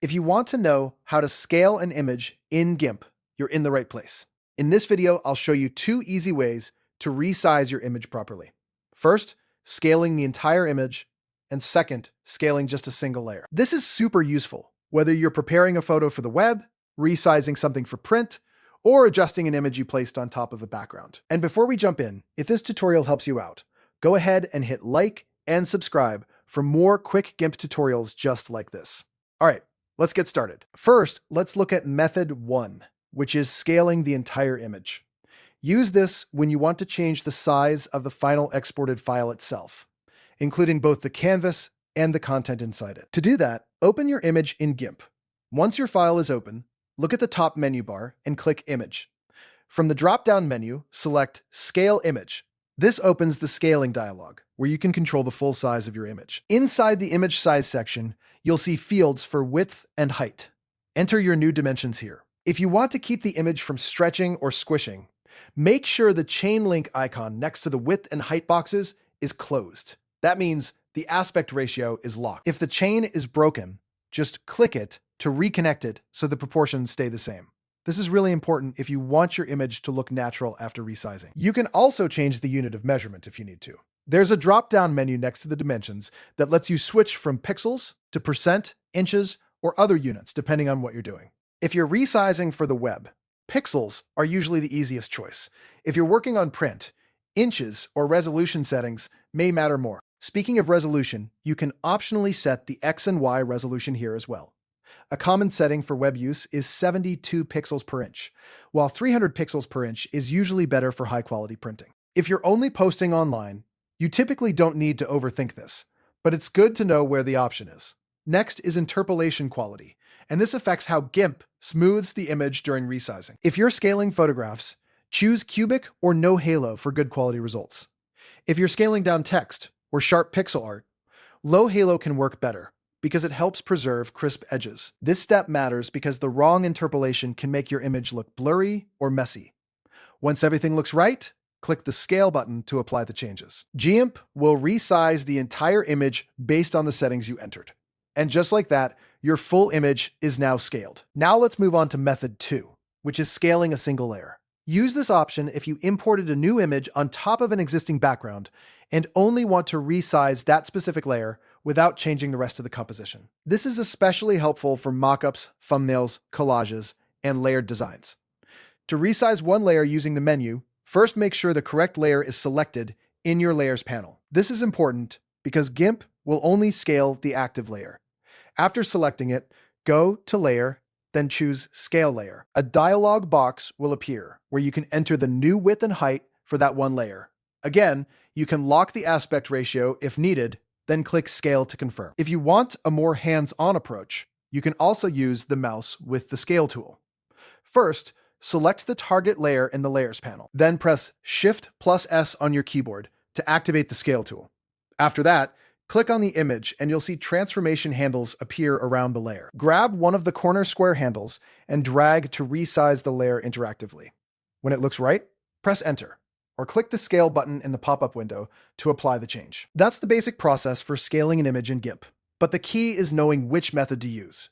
If you want to know how to scale an image in GIMP, you're in the right place. In this video, I'll show you 2 easy ways to resize your image properly. First, scaling the entire image, and second, scaling just a single layer. This is super useful, whether you're preparing a photo for the web, resizing something for print, or adjusting an image you placed on top of a background. And before we jump in, if this tutorial helps you out, go ahead and hit like and subscribe for more quick GIMP tutorials just like this. All right, let's get started. First, let's look at method 1, which is scaling the entire image. Use this when you want to change the size of the final exported file itself, including both the canvas and the content inside it. To do that, open your image in GIMP. Once your file is open, look at the top menu bar and click Image. From the drop-down menu, select Scale Image. This opens the scaling dialog, where you can control the full size of your image. Inside the image size section, you'll see fields for width and height. Enter your new dimensions here. If you want to keep the image from stretching or squishing, make sure the chain link icon next to the width and height boxes is closed. That means the aspect ratio is locked. If the chain is broken, just click it to reconnect it so the proportions stay the same. This is really important if you want your image to look natural after resizing. You can also change the unit of measurement if you need to. There's a drop-down menu next to the dimensions that lets you switch from pixels to percent, inches, or other units depending on what you're doing. If you're resizing for the web, pixels are usually the easiest choice. If you're working on print, inches or resolution settings may matter more. Speaking of resolution, you can optionally set the X and Y resolution here as well. A common setting for web use is 72 pixels per inch, while 300 pixels per inch is usually better for high-quality printing. If you're only posting online, you typically don't need to overthink this, but it's good to know where the option is. Next is interpolation quality, and this affects how GIMP smooths the image during resizing. If you're scaling photographs, choose cubic or no halo for good quality results. If you're scaling down text or sharp pixel art, low halo can work better because it helps preserve crisp edges. This step matters because the wrong interpolation can make your image look blurry or messy. Once everything looks right, click the Scale button to apply the changes. GIMP will resize the entire image based on the settings you entered. And just like that, your full image is now scaled. Now let's move on to method 2, which is scaling a single layer. Use this option if you imported a new image on top of an existing background and only want to resize that specific layer without changing the rest of the composition. This is especially helpful for mockups, thumbnails, collages, and layered designs. To resize one layer using the menu, first make sure the correct layer is selected in your Layers panel. This is important because GIMP will only scale the active layer. After selecting it, go to Layer, then choose Scale Layer. A dialog box will appear where you can enter the new width and height for that one layer. Again, you can lock the aspect ratio if needed, then click Scale to confirm. If you want a more hands-on approach, you can also use the mouse with the Scale tool. First, select the target layer in the Layers panel. Then press Shift+S on your keyboard to activate the Scale tool. After that, click on the image and you'll see transformation handles appear around the layer. Grab one of the corner square handles and drag to resize the layer interactively. When it looks right, press Enter, or click the Scale button in the pop-up window to apply the change. That's the basic process for scaling an image in GIMP, but the key is knowing which method to use.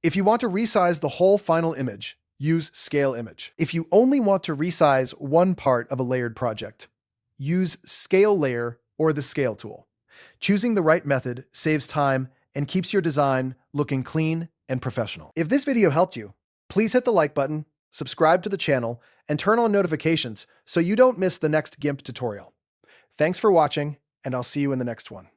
If you want to resize the whole final image, use Scale Image. If you only want to resize one part of a layered project, use Scale Layer or the Scale tool. Choosing the right method saves time and keeps your design looking clean and professional. If this video helped you, please hit the like button, subscribe to the channel, and turn on notifications so you don't miss the next GIMP tutorial. Thanks for watching, and I'll see you in the next one.